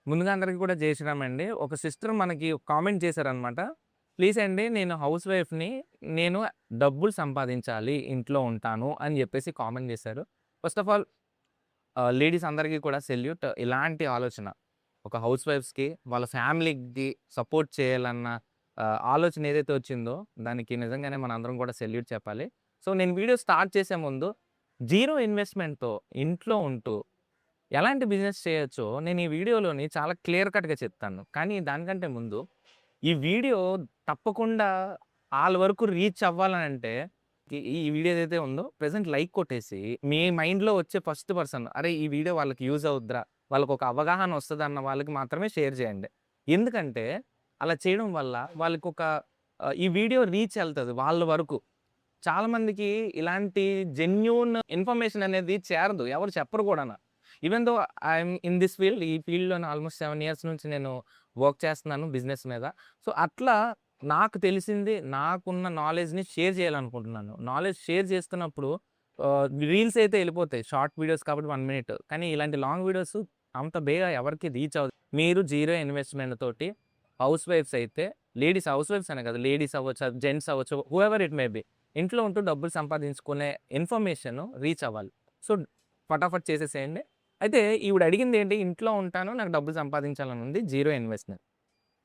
ముందుగా అందరికి కూడా జై శ్రీరామ్ అండి. ఒక సిస్టర్ మనకి కామెంట్ చేశారనమాట. ప్లీజ్ అండి నేను హౌస్ వైఫ్‌ని, నేను డబ్బులు సంపాదించాలి, ఇంట్లో ఉంటాను అని జెప్పేసి కామెంట్ చేశారు. ఫస్ట్ ఆఫ్ ఆల్ లేడీస్ అందరికీ కూడా సెల్యూట్. ఇలాంటి ఆలోచన ఒక హౌస్ వైఫ్స్‌కి వాళ్ళ ఫ్యామిలీకి సపోర్ట్ చేయాలన్న ఆలోచన ఏదైతే వచ్చిందో దానికి నిజంగానే మనందరం కూడా సెల్యూట్ చెప్పాలి. సో, నేను వీడియో స్టార్ట్ చేసే ముందు జీరో ఇన్వెస్ట్‌మెంట్‌తో ఇంట్లో ఉంటూ ఎలాంటి బిజినెస్ చేయొచ్చో నేను ఈ వీడియోలోని చాలా క్లియర్ కట్‌గా చెప్తాను. కానీ దానికంటే ముందు ఈ వీడియో తప్పకుండా ఆళ్ళ వరకు రీచ్ అవ్వాలనంటే ఈ వీడియో ఏదైతే ఉందో ప్రెజెంట్ లైక్ కొట్టేసి మీ మైండ్‌లో వచ్చే ఫస్ట్ పర్సన్ అరే! ఈ వీడియో వాళ్ళకి యూజ్ అవుద్దిరా, వాళ్ళకొక అవగాహన వస్తదన్న వాళ్ళకి మాత్రమే షేర్ చేయండి. ఎందుకంటే అలా చేయడం వల్ల వాళ్ళకొక ఈ వీడియో రీచ్ ఎళ్తది వాళ్ళ వరకు. చాలామందికి ఇలాంటి జెన్యూన్ ఇన్ఫర్మేషన్ అనేది చేరదు. ఎవరు చెప్పరు కూడాన. Even though I'm in this field. ఈ ఫీల్డ్‌లోనే ఆల్‌మోస్ట్ 7 ఇయర్స్ నుంచి నేను వర్క్ చేస్తున్నాను బిజినెస్ మీద. సో, అట్లా నాకు తెలిసింది, నాకున్న నాలెడ్జ్‌ని షేర్ చేయాలనుకుంటున్నాను. నాలెడ్జ్ షేర్ చేస్తున్నప్పుడు రీల్స్ అయితే ఎళ్ళిపోతాయి. షార్ట్ వీడియోస్ కాబట్టి 1 మినిట్. కానీ ఇలాంటి లాంగ్ వీడియోస్ అంత బేగా ఎవరికీ రీచ్ అవ్వదు. మీరు జీరో ఇన్వెస్ట్‌మెంట్ తోటి హౌస్ వైఫ్స్ అయితే లేడీస్ హౌస్ వైఫ్స్ అనే కాదు. లేడీస్ అవ్వచ్చు, జెంట్స్ అవ్వచ్చు, హూఎవర్ ఇట్ మే బి. ఇంట్లో ఉంటూ డబ్బులు సంపాదించుకునే ఇన్ఫర్మేషన్ రీచ్ అవ్వాలి. సో, ఫటాఫట్ చేసేసేయండి. అయితే ఈవిడ అడిగిందేంటి, ఇంట్లో ఉంటాను, నాకు డబ్బులు సంపాదించాలని ఉంది, జీరో ఇన్వెస్ట్‌మెంట్.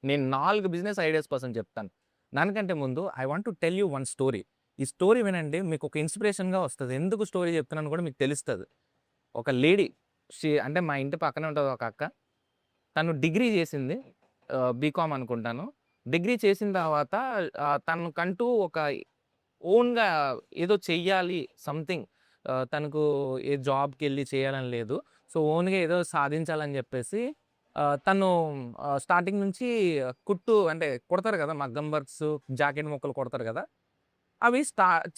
నేను 4 బిజినెస్ ఐడియాస్ కోసం చెప్తాను. దానికంటే ముందు I want to tell you one story. ఈ స్టోరీ వినండి, మీకు ఒక ఇన్స్పిరేషన్‌గా వస్తది. ఎందుకు స్టోరీ చెప్తున్నానో కూడా మీకు తెలుస్తది. ఒక లేడీ అంటే మా ఇంటి పక్కనే ఉంటది ఒక అక్క. తను డిగ్రీ చేసింది. బీకామ్ అనుకుంటాను. డిగ్రీ చేసిన తర్వాత తనకంటూ ఒక ఓన్‌గా ఏదో చెయ్యాలి సంథింగ్, తనకు ఏ జాబ్‌కెళ్ళి చేయాలని లేదు. సో, ఓన్‌గా ఏదో సాధించాలని జెప్పేసి తను స్టార్టింగ్ నుంచి అంటే కుడతారు గదా! మగ్గం వర్క్స్, జాకెట్ ముక్కలు కుడతారు గదా! అవి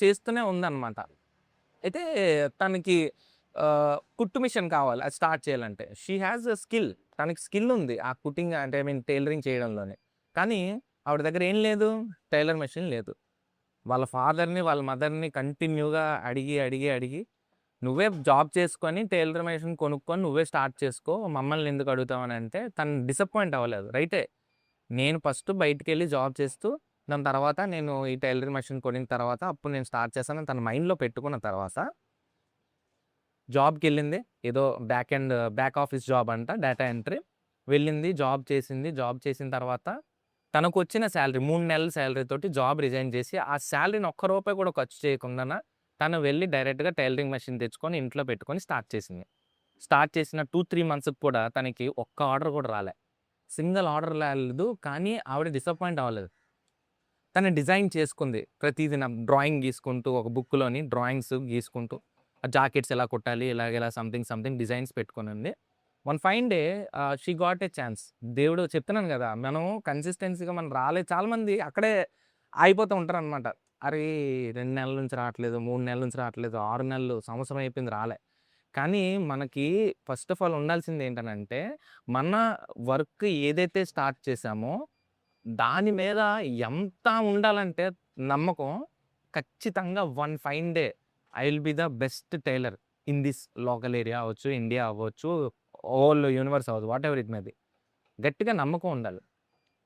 చేస్తూనే ఉందనమాట. అయితే తనకి కుట్టు మిషన్ కావాలి అది స్టార్ట్ చేయాలంటే. She has a skill. తనకి స్కిల్ ఉంది. ఆ కుట్టింగ్ అంటే ఐ మీన్ టైలరింగ్ చేయడంలోనే. కానీ ఆవిడ దగ్గర ఏం లేదు? టైలర్ మెషిన్ లేదు. వాళ్ళ ఫాదర్‌ని, వాళ్ళ మదర్‌ని కంటిన్యూగా అడిగి, "నువ్వే జాబ్ చేసుకొని టైలర్ మెషిన్ కొనుక్కొని నువ్వే స్టార్ట్ చేసుకో. మమ్మల్ని ఎందుకు అడుగుతావనంటే" తను డిసప్పాయింట్ అవ్వలేదు. రైటే. నేను ఫస్ట్ బయటికెళ్ళి జాబ్ చేస్తూ, దాని తర్వాత నేను ఈ టైలరింగ్ మెషిన్ కొనిన తర్వాత అప్పుడు నేను స్టార్ట్ చేశానని తన మైండ్‌లో పెట్టుకున్న తర్వాత జాబ్‌కెళ్ళింది. ఏదో బ్యాక్ ఆఫీస్ జాబ్ అంట. Data entry. వెళ్ళింది. జాబ్ చేసింది. జాబ్ చేసిన తర్వాత తనకొచ్చిన సాలరీ 3 నెలల సాలరీ తోటి జాబ్ రిజైన్ చేసి, ఆ సాలరీని ఒక్క రూపాయి కూడా ఖర్చు చేయకుండాన తను వెళ్లి డైరెక్ట్‌గా టైలరింగ్ మెషిన్ తెచ్చుకొని ఇంట్లో పెట్టుకొని స్టార్ట్ చేసింది. స్టార్ట్ చేసిన 2, 3 మంత్స్‌కి కూడా తనకి ఒక్క ఆర్డర్ కూడా రాలే. సింగిల్ ఆర్డర్ రాలేదు. కానీ ఆవిడ డిసప్పాయింట్ అవ్వలేదు. తను డిజైన్ చేసుకుంది. ప్రతీది డ్రాయింగ్ గీసుకుంటూ ఒక బుక్‌లోని డ్రాయింగ్స్ గీసుకుంటూ జాకెట్స్ ఎలా కుట్టాలి, ఇలా సంథింగ్ డిజైన్స్ పెట్టుకొనుంది. One fine day she got a chance. దేవుడు చెప్తున్నాను గదా! మనం కన్సిస్టెన్సీగా మనం రాలేదు. చాలామంది అక్కడే ఆగిపోతూ ఉంటారనమాట. అరే! 2 నెలల నుంచి రావట్లేదు, 3 నెలల నుంచి రావట్లేదు, 6 నెలలు, సంవత్సరం అయిపోయింది రాలే. కానీ మనకి ఫస్ట్ ఆఫ్ ఆల్ ఉండాల్సింది ఏంటనంటే, మన వర్క్ ఏదైతే స్టార్ట్ చేశామో దాని మీద ఎంత ఉండాలంటే నమ్మకం, ఖచ్చితంగా one fine day I will be the best tailor in this local area అవ్వచ్చు, ఇండియా అవ్వచ్చు, హోల్ యూనివర్స్ అవ్వచ్చు. Whatever it may be. గట్టిగా నమ్మకం ఉండాలి.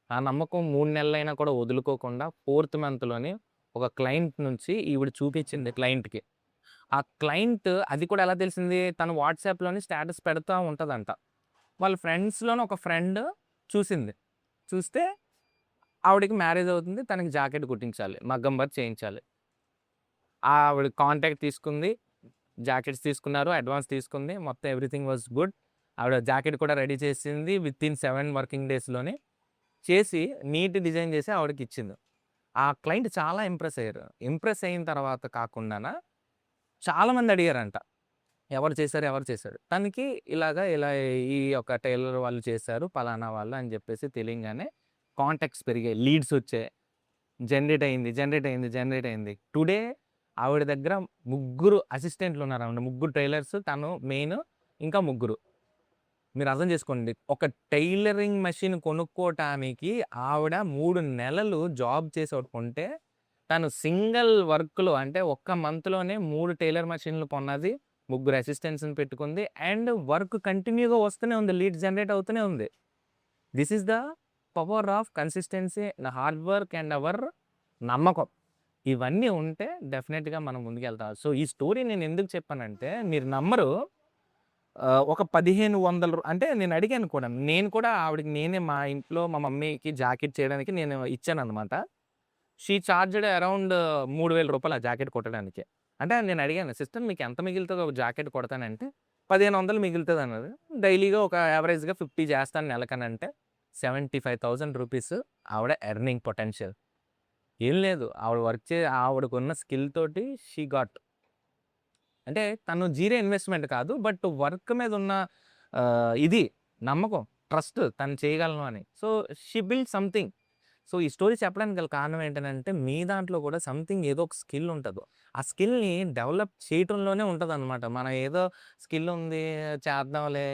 ఆ నమ్మకం 3 నెలలైనా కూడా వదులుకోకుండా ఫోర్త్ మంత్‌లోని ఒక క్లయింట్ నుంచి ఈవిడ చూపించింది క్లయింట్‌కి. ఆ క్లయింట్ అది కూడా ఎలా తెలిసింది? తను వాట్సాప్‌లోని స్టేటస్ పెడతా ఉంటదంట. వాళ్ళ ఫ్రెండ్స్‌లోని ఒక ఫ్రెండ్ చూసింది. చూస్తే ఆవిడకి మ్యారేజ్ అవుతుంది. తనకి జాకెట్ కుట్టించాలి. మగ్గం వర్క్ చేయించాలి. ఆవిడ కాంటాక్ట్ తీసుకుంది. జాకెట్స్ తీసుకున్నారు. అడ్వాన్స్ తీసుకుంది. మొత్తం ఎవ్రీథింగ్ వాస్ గుడ్. ఆవిడ జాకెట్ కూడా రెడీ చేసింది. వితిన్ 7 వర్కింగ్ డేస్‌లోనే చేసి నీట్ డిజైన్ చేసి ఆవిడకిచ్చింది. ఆ క్లయింట్ చాలా ఇంప్రెస్ అయ్యారు. ఇంప్రెస్ అయిన తర్వాత కాకుండాన చాలామంది అడిగారంట. ఎవరు చేశారు? ఎవరు చేశారు? తనకి ఇలా ఈ యొక్క టైలర్ వాళ్ళు చేశారు. పలానా వాళ్ళు అని చెప్పేసి తెలియంగానే కాంటాక్ట్స్ పెరిగాయి. లీడ్స్ వచ్చాయి. జనరేట్ అయింది. టుడే ఆవిడ దగ్గర ముగ్గురు అసిస్టెంట్లున్నారండి. ముగ్గురు టైలర్స్, తను మెయిన్, ఇంకా ముగ్గురు. మీరు అర్థం చేసుకోండి. ఒక టైలరింగ్ మెషిన్ కొనుక్కోటానికి ఆవిడ 3 నెలలు జాబ్ చేసోడుకుంటే, తను సింగిల్ వర్క్‌లో అంటే ఒక్క మంత్‌లోనే 3 టైలర్ మెషిన్‌లు కొన్నది. ముగ్గురు అసిస్టెంట్స్‌ని పెట్టుకుంది. అండ్ వర్క్ కంటిన్యూ‌గా వస్తూనే ఉంది. లీడ్స్ జనరేట్ అవుతూనే ఉంది. This is the power of consistency, hard work and hour నమ్మకం. ఇవన్నీ ఉంటే డెఫినెట్‌గా మనం ముందుకెళ్తాం. సో, ఈ స్టోరీ నేను ఎందుకు చెప్పానంటే మీరు నమ్మరు. ఒక 1500 అంటే నేను అడిగాను కూడా. నేను కూడా ఆవిడకి నేనే మా ఇంట్లో మా మమ్మీకి జాకెట్ చేయడానికి నేను ఇచ్చాననమాట. షీ చార్జ్డ్ అరౌండ్ రూ. 3000 ఆ జాకెట్ కుట్టడానికి. అంటే నేను అడిగాను, "సిస్టర్ మీకు ఎంత మిగులుతదో ఒక జాకెట్ కుడతానంటే?" 1500 మిగులుతదన్నారు. డైలీగా ఒక యావరేజ్‌గా 50 చేస్తాను నెలకనంటే, రూ. 75,000 ఆవిడ ఎర్నింగ్ పొటెన్షియల్. ఏం లేదు. ఆవిడ వర్క్ ఆవిడకున్న స్కిల్ తోటి షీ గాట్. అంటే తను జీరో ఇన్వెస్ట్‌మెంట్ కాదు. బట్ వర్క్ మీద ఉన్న ఇది నమ్మకం, ట్రస్ట్ తను చేయగలను అని. So, she build something. So, ఈ స్టోరీ చెప్పడానికి గల కారణం ఏంటనంటే, మీ దాంట్లో కూడా సంథింగ్ ఏదో ఒక స్కిల్ ఉంటది. ఆ స్కిల్‌ని డెవలప్ చేయటంలోనే ఉంటదనమాట. మనం ఏదో స్కిల్ ఉంది చేద్దాంలే,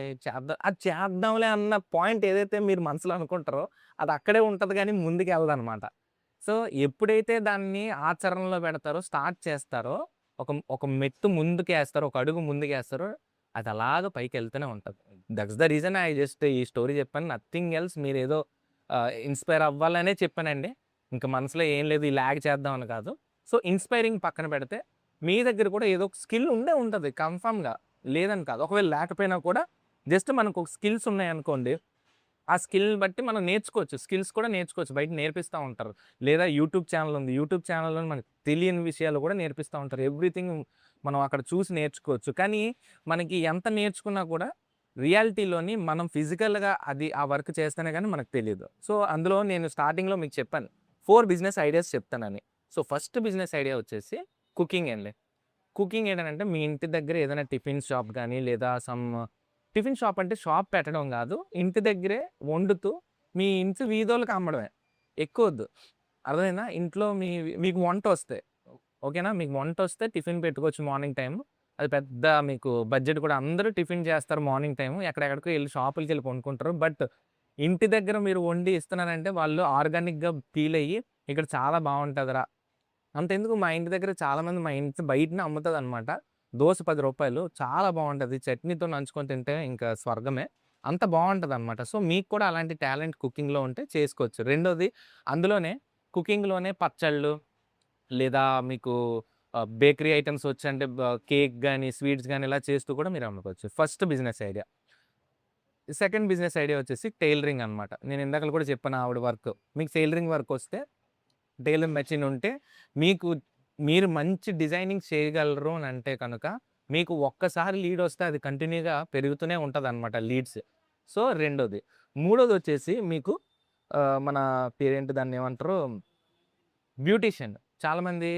అది చేద్దాంలే అన్న పాయింట్ ఏదైతే మీరు మనసులో అనుకుంటారో, అది అక్కడే ఉంటది గానీ ముందుకెళ్ళదనమాట. సో, ఎప్పుడైతే దాన్ని ఆచరణలో పెడతారో, స్టార్ట్ చేస్తారో, ఒక మెట్టు ముందుకేస్తారో, ఒక అడుగు ముందుకేస్తారో, అది అలాగా పైకెళ్తూనే ఉంటది. That's the reason I just ఈ స్టోరీ చెప్పాను. Nothing else. మీరేదో ఇన్‌స్పైర్ అవ్వాలనే చెప్పానండి. ఇంక మనసులో ఏం లేదు, ఈ లాగ్ చేద్దాం అని కాదు. సో, ఇన్‌స్పైరింగ్ పక్కన పెడితే, మీ దగ్గర కూడా ఏదో ఒక స్కిల్ ఉండే ఉంటది కన్ఫర్మ్‌గా. లేదని కాదు. ఒకవేళ లేకపోయినా కూడా జస్ట్ మనకు స్కిల్స్ ఉన్నాయనుకోండి, ఆ స్కిల్‌ని బట్టి మనం నేర్చుకోవచ్చు. స్కిల్స్ కూడా నేర్చుకోవచ్చు. బయట నేర్పిస్తా ఉంటారు. లేదా యూట్యూబ్ ఛానెల్ ఉంది. యూట్యూబ్ ఛానెల్‌లో మనకు తెలియని విషయాలు కూడా నేర్పిస్తా ఉంటారు. ఎవ్రీథింగ్ మనం అక్కడ చూసి నేర్చుకోవచ్చు. కానీ మనకి ఎంత నేర్చుకున్నా కూడా రియాలిటీలోని మనం ఫిజికల్‌గా అది ఆ వర్క్ చేస్తేనే గాని మనకు తెలీదు. సో, అందులో నేను స్టార్టింగ్‌లో మీకు చెప్పాను. 4 బిజినెస్ ఐడియాస్ చెప్తానని. సో, ఫస్ట్ బిజినెస్ ఐడియా వచ్చేసి కుకింగ్ అండి. కుకింగ్ ఏంటనంటే మీ ఇంటి దగ్గర ఏదైనా టిఫిన్ షాప్ గాని లేదా టిఫిన్ షాప్ అంటే షాప్ పెట్టడం గాదు. ఇంటి దగ్గరే వండుతూ మీ ఇంటి వీధోళ్ళకి అమ్మడమే. ఎక్కువొద్దు. అర్థమైందా? ఇంట్లో మీకు వంటొస్తే ఓకేనా? మీకు వంటొస్తే టిఫిన్ పెట్టుకోవచ్చు మార్నింగ్ టైము. అది పెద్ద మీకు బడ్జెట్ కూడా అందరూ టిఫిన్ చేస్తారు మార్నింగ్ టైము. ఎక్కడెక్కడికో ఎళ్లి షాపులకెళ్ళి కొనుక్కుంటారు. బట్ ఇంటి దగ్గర మీరు వండి ఇస్తున్నారంటే వాళ్ళు ఆర్గానిక్‌గా ఫీల్ అయ్యి ఇక్కడ చాలా బావుంటదిరా. అంతెందుకు మా ఇంటి దగ్గర చాలామంది మా ఇంటి బయటనే అమ్ముతదనమాట. దోస రూ. 10 చాలా బావుంటది. చట్నీతో నంచుకొని తింటే ఇంకా స్వర్గమే. అంత బావుంటదనమాట. సో, మీకు కూడా అలాంటి టాలెంట్ కుకింగ్‌లో ఉంటే చేసుకోవచ్చు. రెండోది అందులోనే కుకింగ్‌లోనే పచ్చళ్ళు లేదా మీకు బేకరీ ఐటెమ్స్ వచ్చంటే కేక్ గాని, స్వీట్స్ గాని ఇలా చేస్తూ కూడా మీరు అమ్ముకోవచ్చు. First business idea. Second business idea వచ్చేసి టైలరింగ్ అనమాట. నేను ఇందాకల కూడా చెప్పాను ఆవిడ వర్క్. మీకు టైలరింగ్ వర్క్ వస్తే టైలరింగ్ మెషిన్ ఉంటే మీకు మీరు మంచి డిజైనింగ్ చేయగలరు అని అంటే కనుక మీకు ఒక్కసారి లీడ్ వస్తే అది కంటిన్యూగా పెరుగుతూనే ఉంటదనమాట లీడ్స్. సో, రెండోది. మూడోది వచ్చేసి మీకు మన పేరేంటి దాన్నేమంటారు? బ్యూటీషియన్. చాలామంది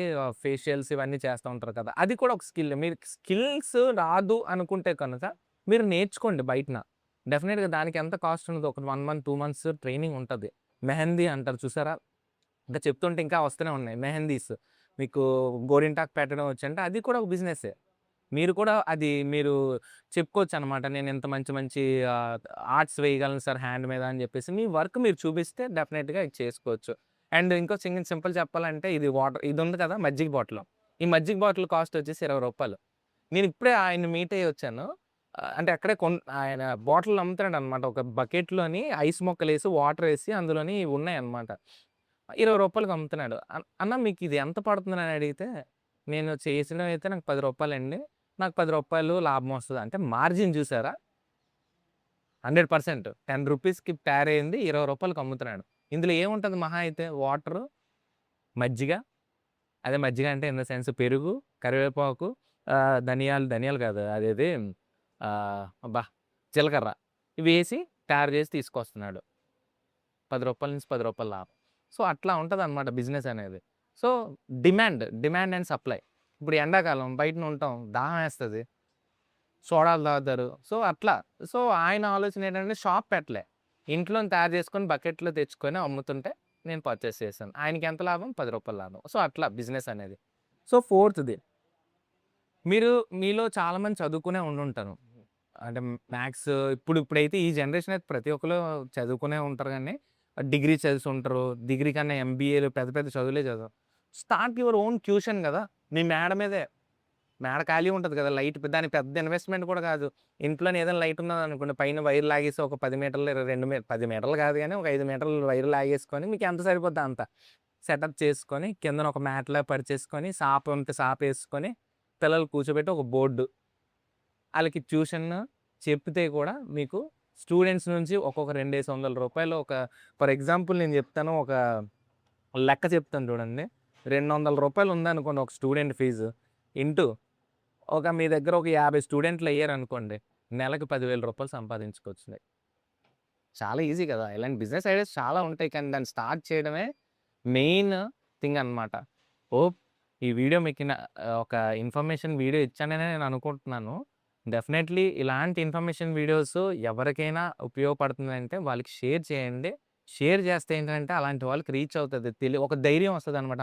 ఫేషియల్స్ ఇవన్నీ చేస్తా ఉంటారు కదా! అది కూడా ఒక స్కిల్. మీరు స్కిల్స్ రాదు అనుకుంటే కనుక మీరు నేర్చుకోండి బయటన. డెఫినిట్‌గా దానికి ఎంత కాస్ట్ ఉండదు. ఒక 1 మంత్, 2 మంత్స్ ట్రైనింగ్ ఉంటది. మెహందీ అంటారు చూసారా? ఇంకా చెప్తుంటే ఇంకా వస్తూనే ఉన్నాయి. మెహందీస్. మీకు గోరింటాకు పెట్టడం వచ్చంటే అది కూడా ఒక బిజినెస్సే. మీరు కూడా అది మీరు చెప్పుకోవచ్చనమాట. నేను ఇంత మంచి మంచి ఆహ్, ఆర్ట్స్ వేయగలను సార్ హ్యాండ్ మీద అని చెప్పేసి మీ వర్క్ మీరు చూపిస్తే డెఫినిట్‌గా ఇది చేసుకోవచ్చు. అండ్ ఇంకో సింపుల్ చెప్పాలంటే ఇది ఉంది కదా! మజ్జిగ బాటిలు. ఈ మజ్జిగ బాటిల్ కాస్ట్ వచ్చేసి రూ. 20. నేను ఇప్పుడే ఆయన్ని మీట్ అయ్యి వచ్చాను. అంటే అక్కడే ఆయన బాటిల్ అమ్ముతున్నాడనమాట. ఒక బకెట్‌లోని ఐస్ ముక్కలేసి, వాటరేసి అందులోని ఉన్నాయన్నమాట. రూ. 20కి అమ్ముతున్నాడు. అన్న మీకిది ఎంత పడుతుందని అడిగితే, నేను చేసినవైతే నాకు రూ. 10 నాకు రూ. 10 లాభం వస్తది. అంటే మార్జిన్ చూసారా? 100% రూ. 10కి తయారయింది రూ. 20కి అమ్ముతున్నాడు. ఇందులో ఏముంటది మహా అయితే వాటరు, మజ్జిగ, అదే మజ్జిగ అంటే ఇన్ ద సెన్స్ పెరుగు, కరివేపాకు, ధనియాలు కాదు అదేది అబ్బా! జీలకర్ర ఇవేసి తయారు చేసి తీసుకొస్తున్నాడు. రూ. 10 నుంచి రూ. 10 లాభం. సో, అట్లా ఉంటదనమాట బిజినెస్ అనేది. So, demand and supply. ఇప్పుడు ఎండాకాలం బయటన ఉంటాం. దాహమేస్తది. సోడాలు తాగుతారు. సో, అట్లా. సో, ఆయన ఆలోచన ఏంటంటే షాప్ పెట్టలే. ఇంట్లోనే తయారు చేసుకొని బకెట్‌లో తెచ్చుకొని అమ్ముతుంటే నేను పర్చేస్ చేశాను. ఆయనకెంత లాభం? రూ. 10 లాభం. సో, అట్లా బిజినెస్ అనేది. సో, ఫోర్త్‌ది మీరు మీలో చాలామంది చదువుకునే ఉండుంటారు. అంటే మ్యాథ్స్ ఇప్పుడైతే ఈ జనరేషన్ అయితే ప్రతి ఒక్కళ్ళు చదువుకునే ఉంటారు గానీ, డిగ్రీ చదివుంటారు. డిగ్రీ కన్నా ఎంబీఏలు పెద్ద పెద్ద చదువులే చదవరు. స్టార్ట్ యువర్ ఓన్ ట్యూషన్ గదా! మీ మేడ మీదే. మేడ ఖాళీ ఉంటది కదా! లైట్ దానికి పెద్ద ఇన్వెస్ట్‌మెంట్ కూడా కాదు. ఇంట్లోనే ఏదైనా లైట్ ఉన్నదనుకోండి, పైన వైర్ లాగేసి ఒక 10 మీటర్లు, 2 10 మీటర్లు కాదు గానీ, ఒక 5 మీటర్లు వైర్ లాగేసుకొని మీకు ఎంత సరిపోద్దో అంత సెటప్ చేసుకొని, కిందన ఒక మ్యాట్‌లా పరిచేసుకొని, సాప ఉంటే సాపేసుకొని, పిల్లలు కూర్చోబెట్టి ఒక బోర్డు ఆళ్ళకి ట్యూషన్ చెప్తే కూడా మీకు స్టూడెంట్స్ నుంచి ఒక్కొక్క రూ. 2,500 ఒక ఫర్ ఎగ్జాంపుల్ నేను చెప్తాను. ఒక లెక్క చెప్తాను చూడండి. రూ. 200 ఉందనుకోండి ఒక స్టూడెంట్ ఫీజు. ఇంటూ మీ దగ్గర ఒక 50 స్టూడెంట్లు అయ్యారనుకోండి. నెలకి రూ. 10,000 సంపాదించుకోవచ్చు. చాలా ఈజీ కదా! ఇలాంటి బిజినెస్ ఐడియాస్ చాలా ఉంటాయి. కానీ దాన్ని స్టార్ట్ చేయడమే మెయిన్ థింగ్ అనమాట. హోప్ ఈ వీడియో మీకు ఒక ఇన్ఫర్మేషన్ వీడియో ఇచ్చాననే నేను అనుకుంటున్నాను. డెఫినెట్‌లీ ఇలాంటి ఇన్ఫర్మేషన్ వీడియోస్ ఎవరికైనా ఉపయోగపడుతుందంటే వాళ్ళకి షేర్ చేయండి. షేర్ చేస్తే ఏంటంటే అలాంటి వాళ్ళకి రీచ్ అవుతది. ఒక ధైర్యం వస్తదనమాట.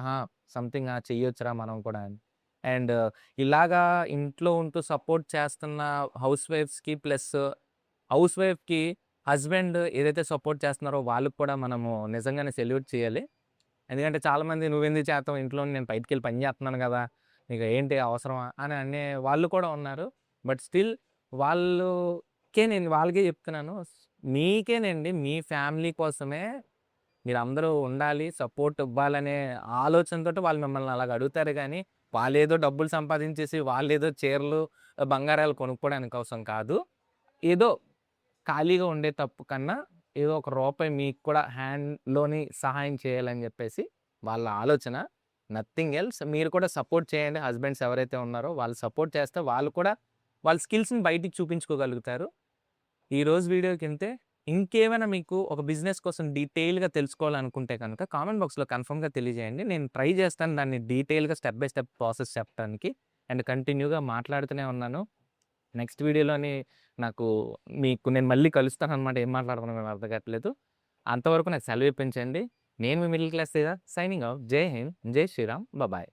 సంథింగ్ చెయ్యొచ్చురా మనం కూడా అని. అండ్ ఇలాగా ఇంట్లో ఉంటూ సపోర్ట్ చేస్తున్న హౌస్ వైఫ్స్‌కి ప్లస్ హౌస్ వైఫ్‌కి హస్బెండ్ ఏదైతే సపోర్ట్ చేస్తున్నారో వాళ్ళకి కూడా మనము నిజంగానే సెల్యూట్ చేయాలి. ఎందుకంటే చాలామంది "నువ్వెందుకు చేస్తావు ఇంట్లో నేను బయటికెళ్ళి పని చేస్తున్నాను గదా! నీకు ఏంటి అవసరమా?" అని అనే వాళ్ళు కూడా ఉన్నారు. బట్ స్టిల్ వాళ్ళకే చెప్తున్నాను. మీకేనండి మీ ఫ్యామిలీ కోసమే మీరందరూ ఉండాలి, సపోర్ట్ ఇవ్వాలనే ఆలోచనతోటి వాళ్ళు మిమ్మల్ని అలాగ అడుగుతారు గానీ, వాళ్ళేదో డబ్బులు సంపాదించేసి, వాళ్ళేదో చీరలు, బంగారాలు కొనుక్కోవడానికి కోసం కాదు. ఏదో ఖాళీగా ఉండే తప్పు కన్నా, ఏదో ఒక రూపాయి మీకు కూడా హ్యాండ్‌లోని సహాయం చేయాలని జెప్పేసి వాళ్ళ ఆలోచన. Nothing else. మీరు కూడా సపోర్ట్ చేయండి. హస్బెండ్స్ ఎవరైతే ఉన్నారో వాళ్ళు సపోర్ట్ చేస్తే వాళ్ళు కూడా వాళ్ళ స్కిల్స్‌ని బయటికి చూపించుకోగలుగుతారు. ఈరోజు వీడియోకింతే. ఇంకేమైనా మీకు ఒక బిజినెస్ కోసం డీటెయిల్‌గా తెలుసుకోవాలనుకుంటే కనుక కామెంట్ బాక్స్‌లో కన్ఫర్మ్‌గా తెలియజేయండి. నేను ట్రై చేస్తాను దాన్ని డీటెయిల్‌గా స్టెప్ బై స్టెప్ ప్రాసెస్ చెప్పడానికి. అండ్ కంటిన్యూగా మాట్లాడుతూనే ఉన్నాను. నెక్స్ట్ వీడియోలోని నేను మళ్ళీ కలుస్తాననమాట. ఏం మాట్లాడుతున్నానో నాకు అర్థం కావట్లేదు. అంతవరకు నాకు సెలవు ఇప్పించండి. నేను మీ middle class Teja signing off. జై హింద్. జై శ్రీరామ్. బాయ్.